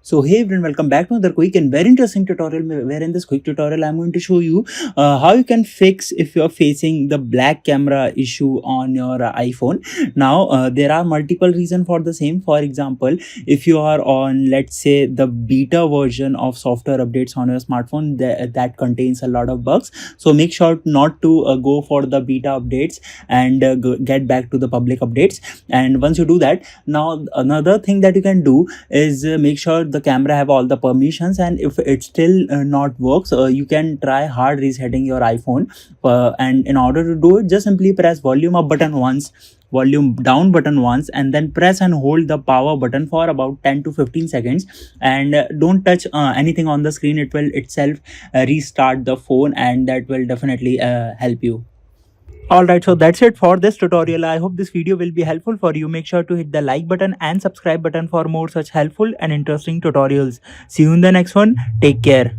So hey everyone, welcome back to another quick and very interesting tutorial where in this quick tutorial I'm going to show you how you can fix if you're facing the black camera issue on your iPhone. Now there are multiple reasons for the same. For example, if you are on, let's say, the beta version of software updates on your smartphone that contains a lot of bugs, so make sure not to go for the beta updates and get back to the public updates. And once you do that, now another thing that you can do is make sure the camera have all the permissions, and if it still not works, you can try hard resetting your iPhone, and in order to do it, just simply press volume up button once, volume down button once, and then press and hold the power button for about 10 to 15 seconds, and don't touch anything on the screen. It will itself restart the phone, and that will definitely help you. Alright, so that's it for this tutorial. I hope this video will be helpful for you. Make sure to hit the like button and subscribe button for more such helpful and interesting tutorials. See you in the next one. Take care.